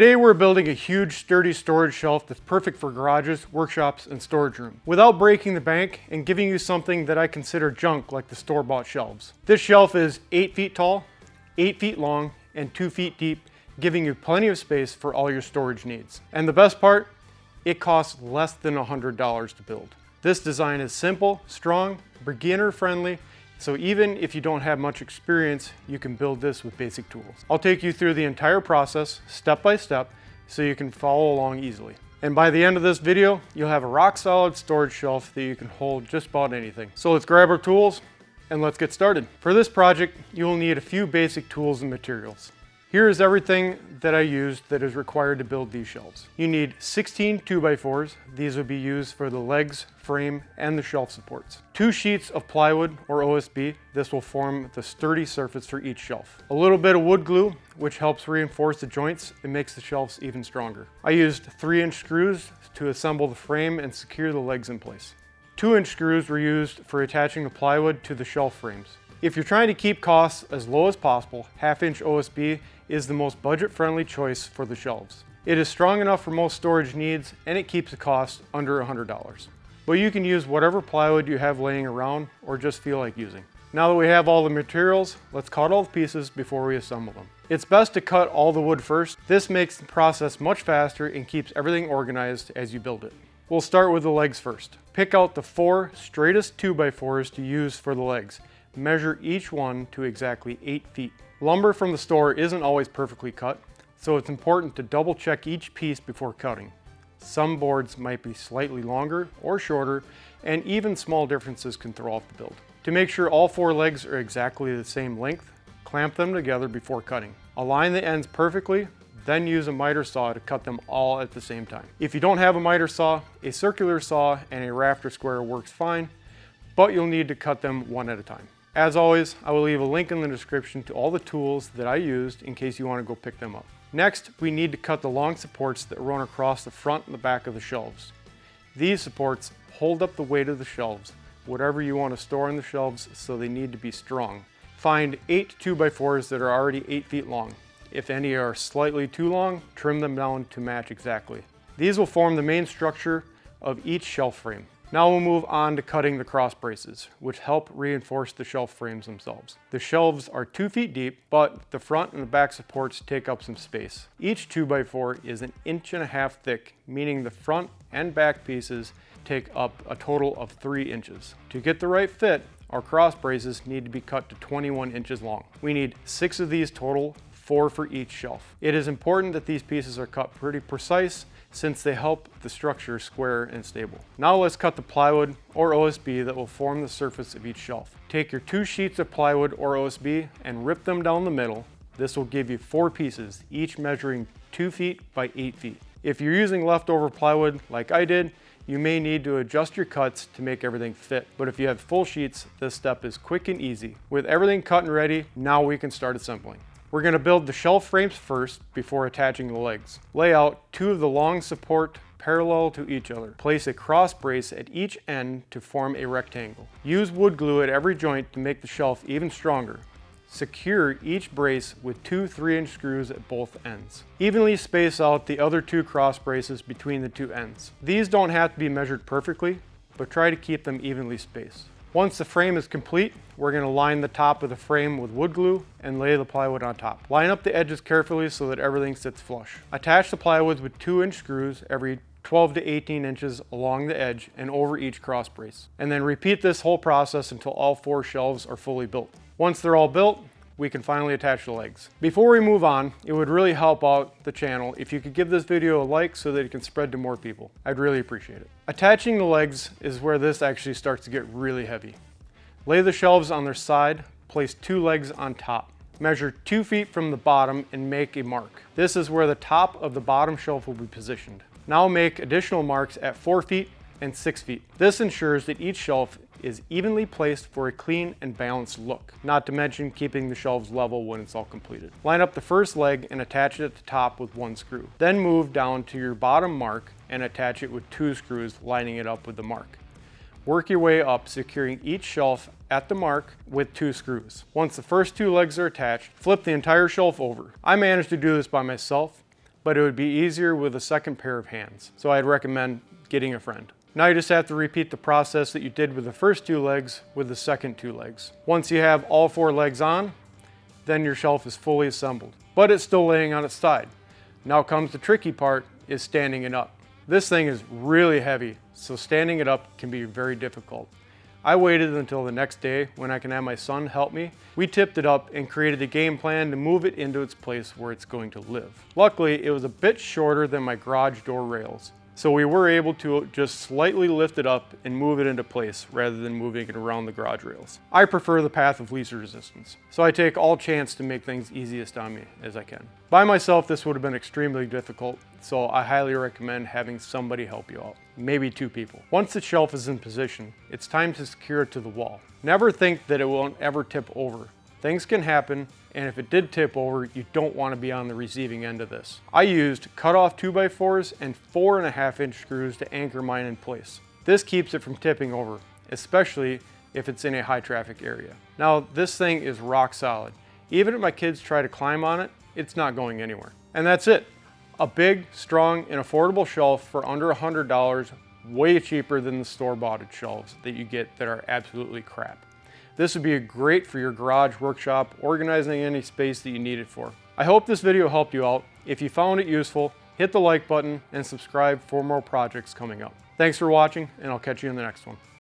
Today we're building a huge sturdy storage shelf that's perfect for garages, workshops, and storage room, without breaking the bank and giving you something that I consider junk like the store-bought shelves. This shelf is 8 feet tall, 8 feet long, and 2 feet deep, giving you plenty of space for all your storage needs. And the best part, it costs less than $100 to build. This design is simple, strong, beginner-friendly, so even if you don't have much experience, you can build this with basic tools. I'll take you through the entire process, step by step, so you can follow along easily. And by the end of this video, you'll have a rock-solid storage shelf that you can hold just about anything. So let's grab our tools and let's get started. For this project, you'll need a few basic tools and materials. Here is everything that I used that is required to build these shelves. You need 16 2x4s. These will be used for the legs, frame, and the shelf supports. 2 sheets of plywood or OSB. This will form the sturdy surface for each shelf. A little bit of wood glue, which helps reinforce the joints and makes the shelves even stronger. I used 3-inch screws to assemble the frame and secure the legs in place. 2-inch screws were used for attaching the plywood to the shelf frames. If you're trying to keep costs as low as possible, 1/2-inch OSB is the most budget-friendly choice for the shelves. It is strong enough for most storage needs, and it keeps the cost under $100. But you can use whatever plywood you have laying around or just feel like using. Now that we have all the materials, let's cut all the pieces before we assemble them. It's best to cut all the wood first. This makes the process much faster and keeps everything organized as you build it. We'll start with the legs first. Pick out the 4 straightest 2x4s to use for the legs. Measure each one to exactly 8 feet. Lumber from the store isn't always perfectly cut, so it's important to double check each piece before cutting. Some boards might be slightly longer or shorter, and even small differences can throw off the build. To make sure all 4 legs are exactly the same length, clamp them together before cutting. Align the ends perfectly, then use a miter saw to cut them all at the same time. If you don't have a miter saw, a circular saw and a rafter square works fine, but you'll need to cut them one at a time. As always, I will leave a link in the description to all the tools that I used in case you want to go pick them up. Next, we need to cut the long supports that run across the front and the back of the shelves. These supports hold up the weight of the shelves, whatever you want to store on the shelves, so they need to be strong. Find 8 2x4s that are already 8 feet long. If any are slightly too long, trim them down to match exactly. These will form the main structure of each shelf frame. Now we'll move on to cutting the cross braces, which help reinforce the shelf frames themselves. The shelves are 2 feet deep, but the front and the back supports take up some space. Each 2x4 is 1.5 inches thick, meaning the front and back pieces take up a total of 3 inches. To get the right fit, our cross braces need to be cut to 21 inches long. We need 6 of these total, 4 for each shelf. It is important that these pieces are cut pretty precise, since they help the structure square and stable. Now let's cut the plywood or OSB that will form the surface of each shelf. Take your 2 sheets of plywood or OSB and rip them down the middle. This will give you 4 pieces, each measuring 2 feet by 8 feet. If you're using leftover plywood like I did, you may need to adjust your cuts to make everything fit. But if you have full sheets, this step is quick and easy. With everything cut and ready, now we can start assembling. We're going to build the shelf frames first before attaching the legs. Lay out 2 of the long support parallel to each other. Place a cross brace at each end to form a rectangle. Use wood glue at every joint to make the shelf even stronger. Secure each brace with 2 3-inch screws at both ends. Evenly space out the other 2 cross braces between the 2 ends. These don't have to be measured perfectly, but try to keep them evenly spaced. Once the frame is complete, we're going to line the top of the frame with wood glue and lay the plywood on top. Line up the edges carefully so that everything sits flush. Attach the plywood with 2-inch screws every 12 to 18 inches along the edge and over each cross brace. And then repeat this whole process until all 4 shelves are fully built. Once they're all built, we can finally attach the legs. Before we move on, it would really help out the channel if you could give this video a like so that it can spread to more people. I'd really appreciate it. Attaching the legs is where this actually starts to get really heavy. Lay the shelves on their side, place 2 legs on top. Measure 2 feet from the bottom and make a mark. This is where the top of the bottom shelf will be positioned. Now make additional marks at 4 feet and 6 feet. This ensures that each shelf is evenly placed for a clean and balanced look, not to mention keeping the shelves level when it's all completed. Line up the first leg and attach it at the top with 1 screw. Then move down to your bottom mark and attach it with 2 screws, lining it up with the mark. Work your way up, securing each shelf at the mark with 2 screws. Once the first 2 legs are attached, flip the entire shelf over. I managed to do this by myself, but it would be easier with a second pair of hands. So I'd recommend getting a friend. Now you just have to repeat the process that you did with the first 2 legs with the second 2 legs. Once you have all 4 legs on, then your shelf is fully assembled, but it's still laying on its side. Now comes the tricky part, is standing it up. This thing is really heavy, so standing it up can be very difficult. I waited until the next day when I can have my son help me. We tipped it up and created a game plan to move it into its place where it's going to live. Luckily, it was a bit shorter than my garage door rails, so we were able to just slightly lift it up and move it into place rather than moving it around the garage rails. I prefer the path of least resistance, so I take all chance to make things easiest on me as I can. By myself, this would have been extremely difficult, so I highly recommend having somebody help you out, maybe 2 people. Once the shelf is in position, it's time to secure it to the wall. Never think that it won't ever tip over. Things can happen, and if it did tip over, you don't want to be on the receiving end of this. I used cut-off 2x4s and 4.5-inch screws to anchor mine in place. This keeps it from tipping over, especially if it's in a high traffic area. Now, this thing is rock solid. Even if my kids try to climb on it, it's not going anywhere. And that's it. A big, strong, and affordable shelf for under $100, way cheaper than the store-bought shelves that you get that are absolutely crap. This would be great for your garage, workshop, organizing any space that you need it for. I hope this video helped you out. If you found it useful, hit the like button and subscribe for more projects coming up. Thanks for watching, and I'll catch you in the next one.